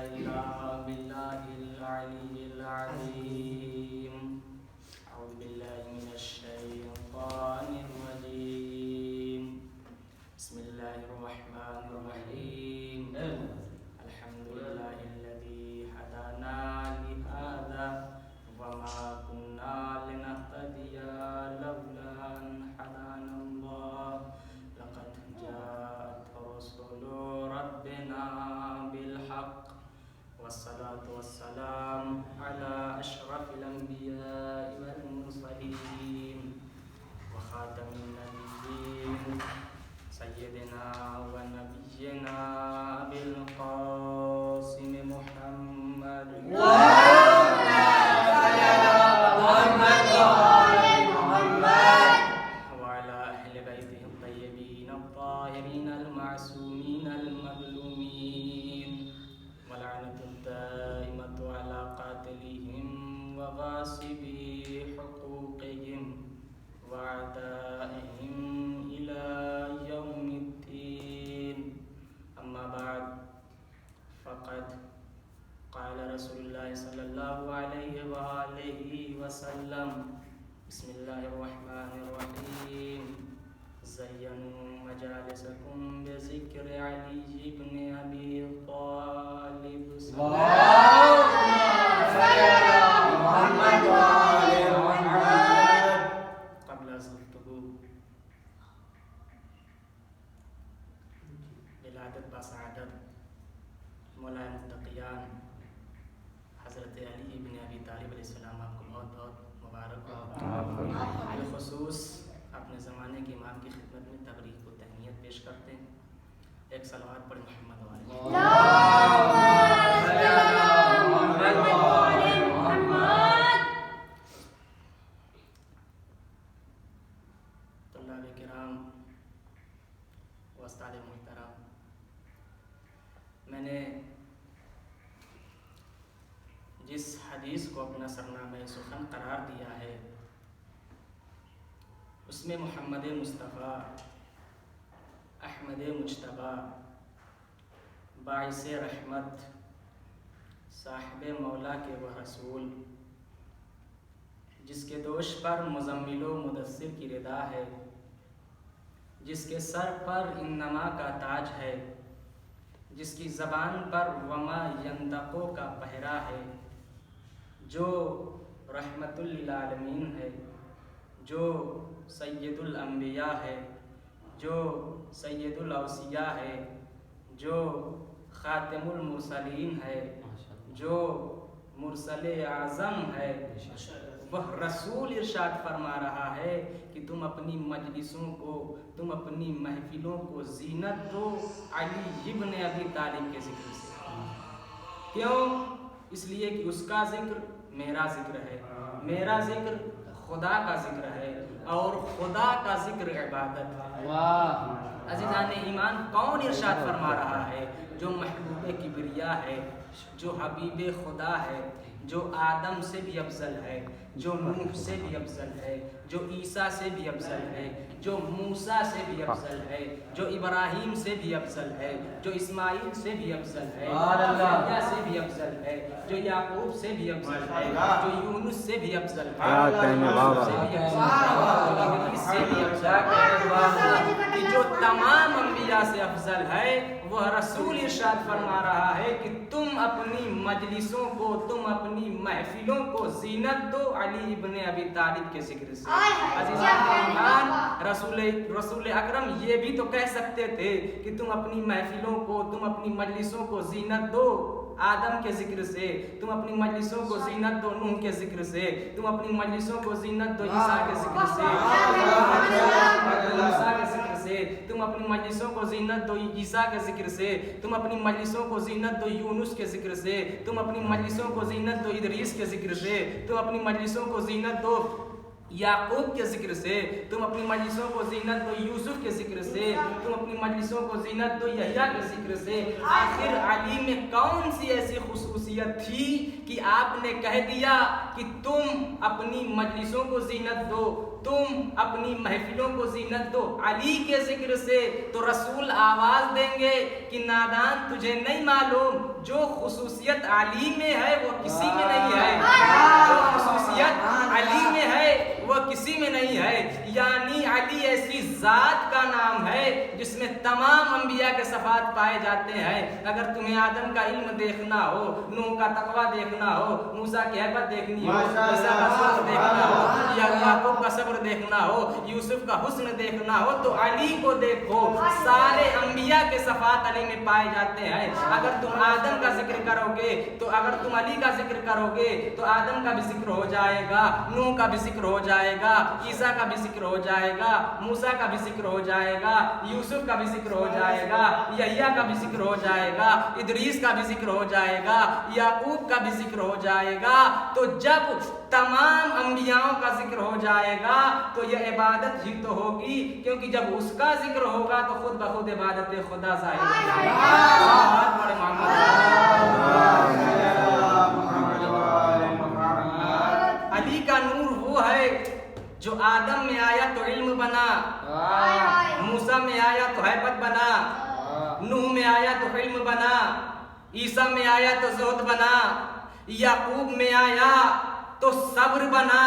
इल्ला बिल्लाहिल अलिय्यिल अज़ीम। अऊज़ु बिल्लाहि मिनश शैतानिर रजीम। बिस्मिल्लाहिर रहमानिर रहीम। अल्हम्दुलिल्लाहिल्लज़ी हदाना लिहाज़ा वमा कुन्ना लिनहतदिया लौला अन हदानल्लाह। लक़द जाअत रुसुलु रब्बिना बिलहक़्क़ वस्सलातु वस्सलाम अला अशरफिल अंबियाइ वल मुरसलीन व खातमिन नबिय्यीन सय्यिदिना व नबिय्यिना अबिल क़ासिम मुहम्मद वअला अहलि बैतिहि अत्तय्यबीन अत्ताहिरीन अल-मासूमीन अल-मज़लूमीन व लअनतुद दाइमतु अला क़ातिलिहिम व ग़ासिबी हुक़ूक़िहिम व अअदाइहिम इला यौमिद्दीन। अम्मा बअद फ़क़द क़ाल रसूलुल्लाह सल्लल्लाहु अलैहि व आलिहि वसल्लम बिस्मिल्लाहिर रहमानिर रहीम। ज़य्यनू मजालिसकुम बिज़िक्रि अली इब्न अबी तालिब क़ब्ल ज़ुफ़्तुहु बिलादत बसादत मौलाए मुत्तक़ियान हज़रत अली इब्न अबी तालिब अलैहिस्सलाम आपको बहुत बहुत मुबारक हो। बिलख़ुसूस अपने ज़माने के इमाम की खिदमत में तबरीक को तहनीत पेश करते हैं। एक सलवात पढ़ मोहम्मद वाले तल्लाबे किराम व उस्ताद मुहतरम, मैंने जिस हदीस को अपना सरनामा सुखन करार दिया है उसमें मोहम्मद मुस्तफ़ा अहमद मुज्तबा बाइस रहमत साहिब मौला के वह रसूल जिसके दोष पर मुज़म्मिलो मुदस्सिर की रिदा है, जिसके सर पर इन्नमा का ताज है, जिसकी ज़बान पर वमा यंतको का पहरा है, जो रहमतुल लिल आलमीन है, जो सय्यदुल अंबिया है, जो सय्यदुल औसिया है, जो खातिमुल मुरसलीन है, जो मुरसले आज़म है, वह रसूल इरशाद फरमा रहा है कि तुम अपनी मजलिसों को, तुम अपनी महफिलों को जीनत दो अली इब्न अबी तालिब के ज़िक्र से। क्यों? इसलिए कि उसका ज़िक्र मेरा ज़िक्र है, मेरा ज़िक्र खुदा का ज़िक्र है और खुदा का ज़िक्र इबादत है। अज़ीज़ान ईमान, कौन इरशाद फरमा रहा है? जो महबूब किबरिया है, जो हबीब खुदा है, जो आदम से भी अफजल है, जो नूह से भी अफजल है, जो ईसा से भी अफजल है, जो मूसा से भी अफजल है, जो इब्राहीम से भी अफजल है, जो इस्माइल से भी अफजल है, जो यहया से भी अफजल है, जो याकूब से भी अफजल है, जो यूनुस से भी अफजल है, जो तमाम अंबिया से अफजल है, वह रसूल इरशाद फरमा रहा है कि तुम अपनी मजलिसों को, तुम अपनी महफिलों को जीनत दो अली इब्न अबी तालिब के जिक्र से। अज़ीज़ान, रसूल अकरम ये भी तो कह सकते थे कि तुम अपनी महफिलों को, तुम अपनी मजलिसों को जीनत दो आदम के जिक्र से, तुम अपनी मजलिसों को जीनत दो नूह के जिक्र से, तुम अपनी मजलिसों को जीनत दो ईसा के जिक्र से, मूसा के जिक्र से, तुम अपनी मजलिसों को जीनत दो ईसा के जिक्र से, तुम अपनी मजलिसों को जीनत दो यूनुस के जिक्र से, तुम अपनी मजलिसों को जीनत दो इदरीस के जिक्र से, तुम अपनी मजलिसों को जीनत दो याकूब के जिक्र से, तुम अपनी मजलिसों को जीनत दो यूसुफ के जिक्र से, तुम अपनी मजलिसों को जीनत दो यहया के जिक्र से। आखिर अली में कौन सी ऐसी खुसूसियत थी कि आपने कह दिया कि तुम अपनी मजलिसों को जीनत दो, तुम अपनी महफिलों को जीनत दो अली के जिक्र से, तो रसूल आवाज देंगे कि नादान तुझे नहीं मालूम जो खुसूसियत अली में है वो किसी में नहीं है, जो खुसूसियत अली में है वो किसी में नहीं है। यानी अली ऐसी जात का नाम है जिसमें तमाम अंबिया के सफात पाए जाते हैं। अगर तुम्हें आदम का इल्म देखना हो, नूह का तकवा देखना हो, मूसा की हैबत देखनी हो, ईसा का सब्र देखना हो, याकूब का सब्र देखना हो, यूसुफ का हुस्न देखना हो, तो अली को देखो। सारे अंबिया के सफात अली में पाए जाते हैं। अगर तुम आदम का जिक्र करोगे तो अगर तुम अली का जिक्र करोगे तो आदम का भी जिक्र हो जाएगा, नूह का भी जिक्र हो जाएगा, ईसा का भी जिक्र हो जाएगा, मूसा का भी जिक्र हो जाएगा, यूसुफ का भी जिक्र हो जाएगा, यहिया का भी जिक्र हो जाएगा, इदरीस का भी जिक्र हो जाएगा, याकूब का भी जिक्र हो जाएगा। तो जब तमाम अंबियाओं का जिक्र हो जाएगा तो यह इबादत ही तो होगी, क्योंकि जब उसका जिक्र होगा तो खुद ब खुद इबादत खुदा जाहिर हो जाएगी। अली का नूर वो है जो आदम में आया तो इल्म बना, मूसा में आया तो हैबत बना, नूह में आया तो इल्म बना, ईसा में आया तो ज़ुहद बना, याकूब में आया तो सब्र बना,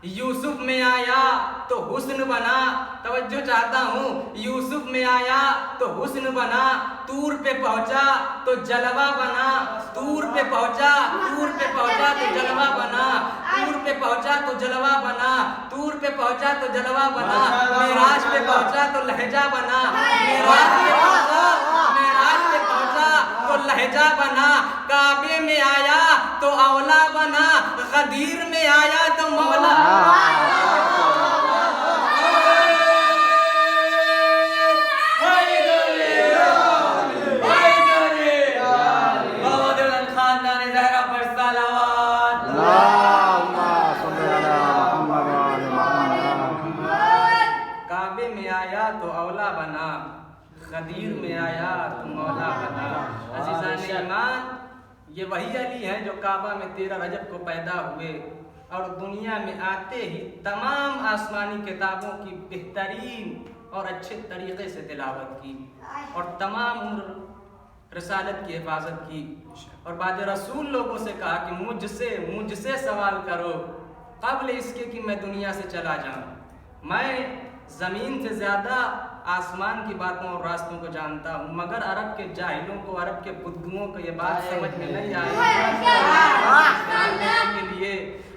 यूसुफ में आया तो हुस्न बना। तवज्जो चाहता हूँ, यूसुफ में आया तो हुस्न बना, तूर पे पहुंचा तो जलवा बना, तूर पे पहुंचा तो जलवा बना, तूर पे पहुंचा तो जलवा बना, तूर पे पहुंचा तो जलवा बना, मेराज पे पहुंचा तो लहजा बना, मेराज पे पहुंचा तो लहजा बना, काबे में आया तो औला बना, गदीर में आया तो मौला। काबे में आया तो औला बना, गदीर में आया तो मौला बना। अज़ीज़ान ईमान, ये वही अली है जो काबा में 13 रजब को पैदा हुए और दुनिया में आते ही तमाम आसमानी किताबों की बेहतरीन और अच्छे तरीके से तिलावत की और तमाम उम्र रिसालत की हिफाजत की। और बाद रसूल लोगों से कहा कि मुझसे सवाल करो क़ब्ल इसके कि मैं दुनिया से चला जाऊँ। मैं ज़मीन से ज़्यादा आसमान की बातों और रास्तों को जानता हूँ, मगर अरब के जाहिलों को, अरब के बुद्धियों को ये बात समझ में नहीं आई। के लिए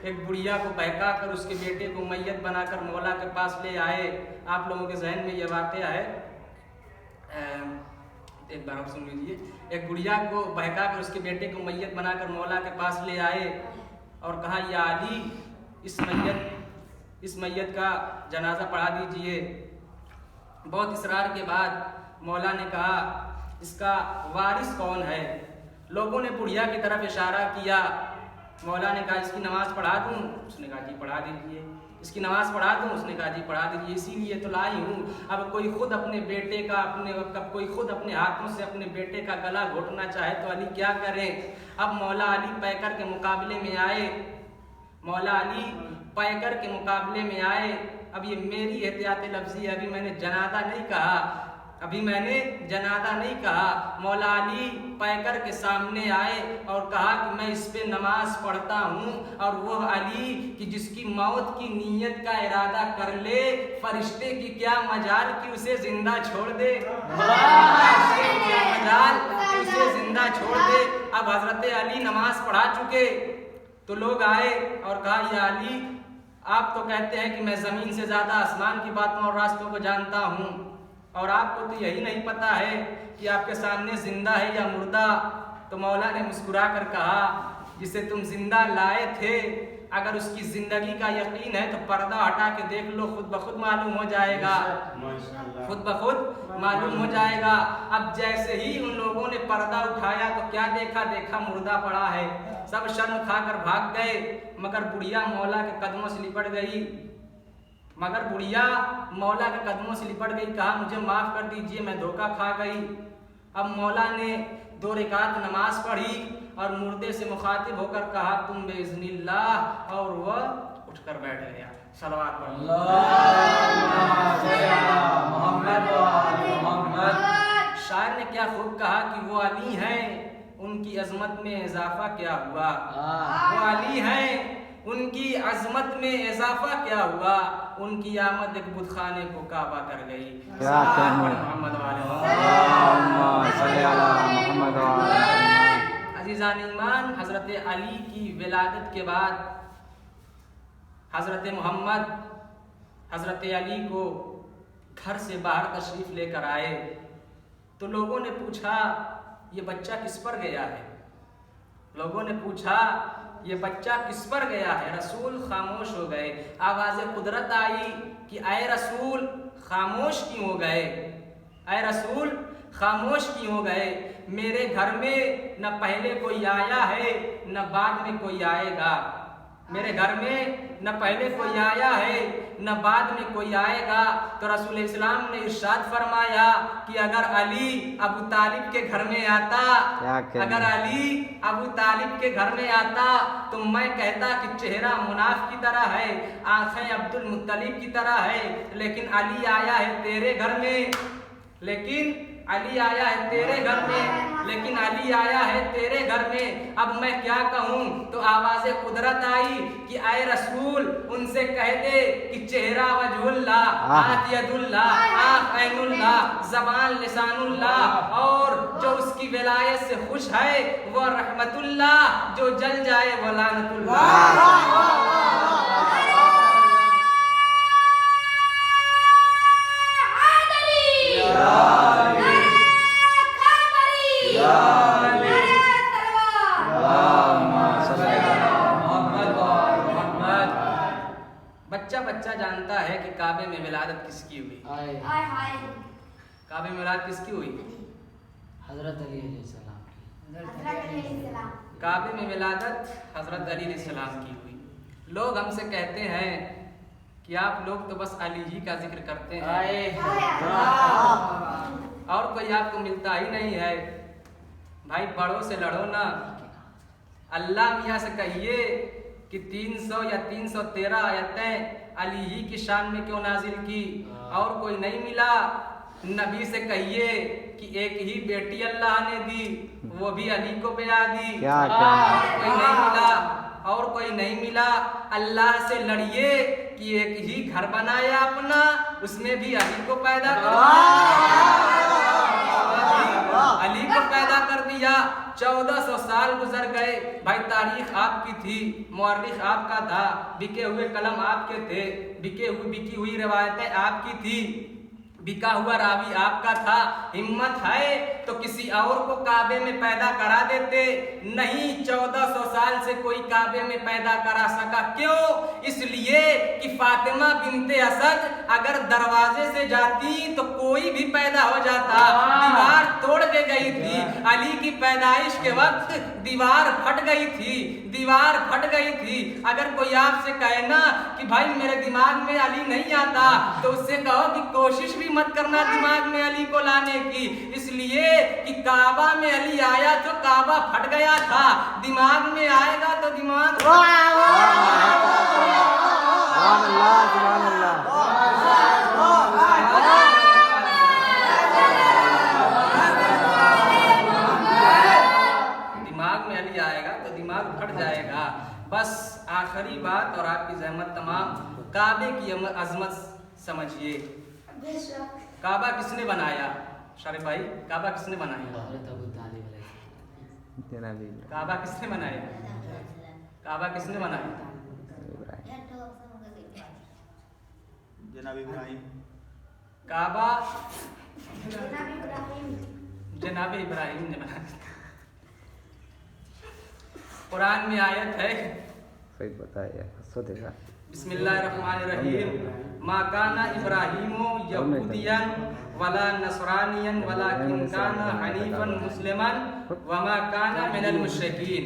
एक बुढ़िया को बहका कर उसके बेटे को मैयत बनाकर मौला के पास ले आए। आप लोगों के जहन में ये वाक़या है, एक बार आप सुन लीजिए। एक बुढ़िया को बहका कर उसके बेटे को मैयत बनाकर मौला के पास ले आए और कहा, या अली, इस मैयत का जनाजा पढ़ा दीजिए। बहुत इसरार के बाद मौला ने कहा, इसका वारिस कौन है? लोगों ने बुढ़िया की तरफ इशारा किया। मौला ने कहा, इसकी नमाज़ पढ़ा दूँ? उसने कहा, जी पढ़ा दीजिए। इसकी नमाज़ पढ़ा दूँ? उसने कहा, जी पढ़ा दीजिए। इसीलिए तो लाई हूँ। अब कोई खुद अपने बेटे का कोई खुद अपने हाथों से अपने बेटे का गला घोटना चाहे तो अली क्या करें। अब मौला अली पैकर के मुकाबले में आए। मौला अली पैकर के मुकाबले में आए। अब ये मेरी एहतियात लफ्ज़ी है, अभी मैंने जनादा नहीं कहा। मौला अली पैकर के सामने आए और कहा कि मैं इस पे नमाज पढ़ता हूँ, और वह अली कि जिसकी मौत की नीयत का इरादा कर ले, फरिश्ते की क्या मजाल कि उसे जिंदा छोड़ दे, क्या मजाल कि उसे जिंदा छोड़ दे। अब हजरत अली नमाज पढ़ा चुके तो लोग आए और कहा, या अली, आप तो कहते हैं कि मैं ज़मीन से ज़्यादा आसमान की बातों और रास्तों को जानता हूँ, और आपको तो यही नहीं पता है कि आपके सामने जिंदा है या मुर्दा। तो मौला ने मुस्कुरा कर कहा, जिसे तुम जिंदा लाए थे, अगर उसकी ज़िंदगी का यकीन है तो पर्दा हटा के देख लो, खुद ब खुद मालूम हो जाएगा, खुद ब खुद मालूम हो जाएगा। अब जैसे ही उन लोगों ने पर्दा उठाया तो क्या देखा मुर्दा पड़ा है। सब शर्म खाकर भाग गए, मगर बुढ़िया मौला के कदमों से लिपट गई। कहा, मुझे माफ़ कर दीजिए, मैं धोखा खा गई। अब मौला ने 2 रकात नमाज पढ़ी और मुर्दे से मुखातिब होकर कहा, तुम बेइज़्निल्लाह, और वह उठकर बैठ गया। सलवात शायर ने क्या खूब कहा कि वो अली हैं, उनकी अजमत में इजाफा क्या हुआ। वो अली हैं, उनकी अजमत में इजाफा क्या हुआ। उनकी आमद एक बुतखाने को काबा कर गई। मोहम्मद अजीज़ान ईमान, हज़रत अली की विलादत के बाद हज़रत मोहम्मद हज़रत अली को घर से बाहर तशरीफ़ लेकर आए तो लोगों ने पूछा ये बच्चा किस पर गया है। लोगों ने पूछा ये बच्चा किस पर गया है। रसूल खामोश हो गए। आवाज़ कुदरत आई कि आए रसूल खामोश क्यों हो गए, आए रसूल खामोश क्यों हो गए। मेरे घर में न पहले कोई आया है न बाद में कोई आएगा। मेरे घर में न पहले कोई आया है न बाद में कोई आएगा। तो रसूल इस्लाम ने इरशाद फरमाया कि अगर अली अबू तालिब के घर में आता, अगर अली अबू तालिब के घर में आता तो मैं कहता कि चेहरा मुनाफ की तरह है, आंखें अब्दुल मुत्तलिब की तरह है, लेकिन अली आया है तेरे घर में, लेकिन अली आया है तेरे घर में, लेकिन अली आया है तेरे घर में। अब मैं क्या कहूँ। तो आवाज़ कुदरत आई कि आए रसूल उनसे कह दे कि चेहरा वजहुल्लाह, हाथ यदुल्लाह, आँख ऐनुल्लाह, ज़बान लिसानुल्लाह, और जो उसकी विलायत से खुश है वो रहमतुल्लाह, जो जल जाए वो लानतुल्लाह। बच्चा जानता है कि काबे में विलादत किसकी हुई। काबे में विलादत किसकी हुई? हजरत अली अलैहिस्सलाम की। काबे में विलादत हजरत अली अलैहिस्सलाम की हुई। लोग हमसे कहते हैं कि आप लोग तो बस अली ही का जिक्र करते हैं और कोई आपको मिलता ही नहीं है। भाई बड़ों से लड़ो ना। अल्लाह मियाँ से कहिए कि 300 या 313 आयतें अली ही की शान में क्यों नाजिल की, और कोई नहीं मिला। नबी से कहिए कि एक ही बेटी अल्लाह ने दी, वो भी अली को ब्याह दी। कोई नहीं मिला, और कोई नहीं मिला। अल्लाह से लड़िए कि एक ही घर बनाया अपना, उसमें भी अली को पैदा कर दिया, अली को पैदा कर दिया। 1400 साल गुजर गए। भाई तारीख आपकी थी, मुअर्रिख आपका था, बिके हुए कलम आपके थे, बिकी हुई रिवायतें आपकी थी, बिका हुआ रावी आपका था। हिम्मत है तो किसी और को काबे में पैदा करा देते। नहीं, 1400 साल से कोई काबे में पैदा करा सका। क्यों? इसलिए कि फातिमा बिनते असद अगर दरवाजे से जाती तो कोई भी पैदा हो जाता। दीवार तोड़ के गई थी। अली की पैदाइश के वक्त दीवार फट गई थी, दीवार फट गई थी। अगर कोई आपसे कहे ना कि भाई मेरे दिमाग में अली नहीं आता, तो उससे कहो कि कोशिश भी मत करना दिमाग में अली को लाने की। इसलिए कि काबा में अली आया तो काबा फट गया था, दिमाग में आएगा तो दिमाग दिमाग में अली आएगा तो दिमाग फट जाएगा। बस आखिरी बात और आपकी जहमत तमाम, काबे की अजमत समझिए। काबा किसने बनाया? शरीफ भाई, काबा किसने बनाया? काबा किसने बनाया? काबा किसने बनाया? जनाब इब्राहिम। काबा जनाब इब्राहिम ने बनाया। कुरान में आयत है, सही बताया, सोचेगा। बिस्मिल्लाहिर्रहमानिर्रहीम। मा काना इब्राहीमो यहूदियन वला नसरानियन वलाकिन काना हनीफन मुस्लिमन वमा काना मिनल मुशरिकीन।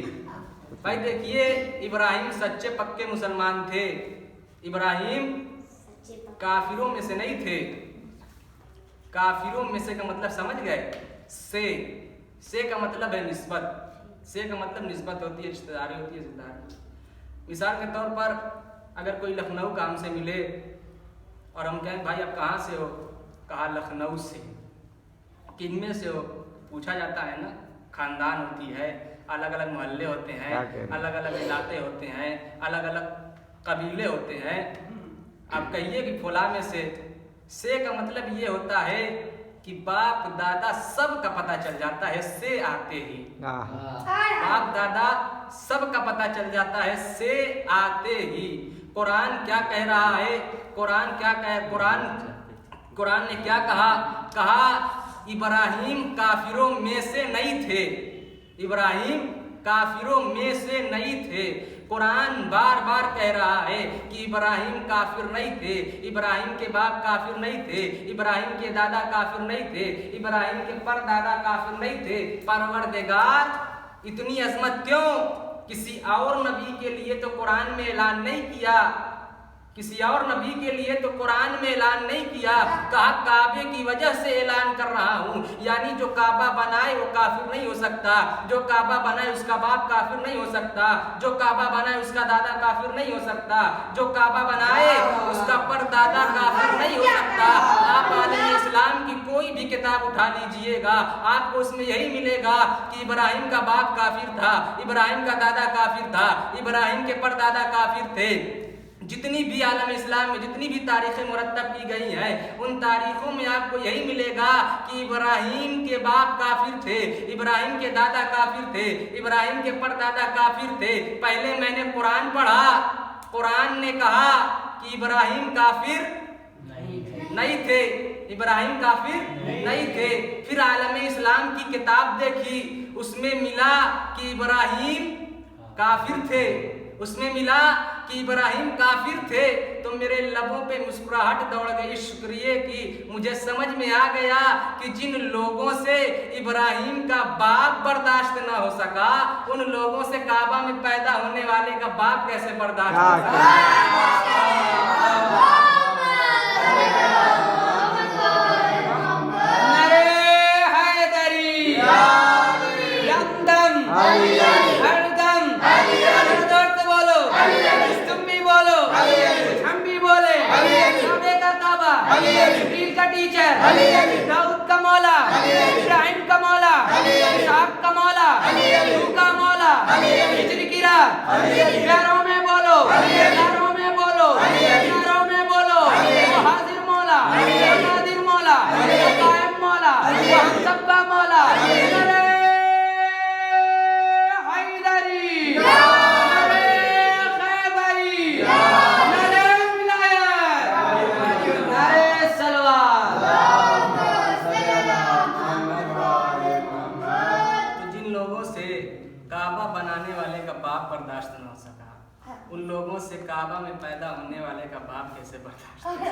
भाई देखिए, इब्राहिम सच्चे पक्के मुसलमान थे। इब्राहिम काफिरों में से नहीं थे। काफिरों में से का मतलब समझ गए? से का मतलब है निस्बत। से का मतलब निस्बत होती है, रिश्तेदारी होती है, रिश्तेदारी। मिसाल के तौर पर अगर कोई लखनऊ काम से मिले और हम कहें भाई आप कहाँ से हो, कहा लखनऊ से, किनमें से हो, पूछा जाता है ना, खानदान होती है, अलग अलग मोहल्ले होते हैं, अलग अलग इलाके होते हैं, अलग अलग कबीले होते हैं। अब कहिए कि फुला में से का मतलब ये होता है कि बाप दादा सब का पता चल जाता है से आते ही, बाप दादा सब का पता चल जाता है से आते ही। कुरान क्या कह रहा है, कुरान ने क्या कहा इब्राहिम काफिरों में से नहीं थे, इब्राहिम काफिरों में से नहीं थे। कुरान बार बार कह रहा है कि इब्राहिम काफिर नहीं थे, इब्राहिम के बाप काफिर नहीं थे, इब्राहिम के दादा काफिर नहीं थे, इब्राहिम के परदादा काफिर नहीं थे। परवरदिगार इतनी अजमत क्यों? किसी और नबी के लिए तो कुरान में ऐलान नहीं किया, किसी और नबी के लिए तो कुरान में ऐलान नहीं किया, कहा काबे की वजह से ऐलान कर रहा हूँ। यानी जो काबा बनाए वो काफिर नहीं हो सकता, जो काबा बनाए उसका बाप काफिर नहीं हो सकता, जो काबा बनाए उसका दादा काफिर नहीं हो सकता, जो काबा बनाए उसका परदादा काफिर नहीं हो सकता। आप आलम इस्लाम की कोई भी किताब उठा लीजिएगा, आपको उसमें यही मिलेगा कि इब्राहिम का बाप काफिर था, इब्राहिम का दादा काफिर था, इब्राहिम के परदादा काफिर थे। जितनी भी आलम इस्लाम में जितनी भी तारीखें मुरत्तब की गई हैं, उन तारीखों में आपको यही मिलेगा कि इब्राहिम के बाप काफिर थे, इब्राहिम के दादा काफिर थे, इब्राहिम के परदादा काफिर थे। पहले मैंने कुरान पढ़ा, कुरान ने कहा कि इब्राहिम काफिर नहीं थे, इब्राहिम काफिर नहीं थे। फिर आलम इस्लाम की किताब देखी, उसमें मिला कि इब्राहिम काफिर थे, उसमें मिला कि इब्राहिम काफिर थे। तो मेरे लबों पे मुस्कुराहट दौड़ गई शुक्रिया की। मुझे समझ में आ गया कि जिन लोगों से इब्राहिम का बाप बर्दाश्त ना हो सका, उन लोगों से काबा में पैदा होने वाले का बाप कैसे बर्दाश्त हो सका। का टीचर, दाऊद का मौला, इब्राहिम का मौला, इसहाक का मौला, नूह का मौला, हिजर की रात, प्यारों में बोलो, प्यारों में बोलो, प्यारों में बोलो, वो हाजिर मौला, वो नादिर मौला, वो कायम मौला, वो हम सबका मौला। काबा बनाने वाले का बाप बर्दाश्त न हो सका, उन लोगों से काबा में पैदा होने वाले का बाप कैसे बर्दाश्त हो सका।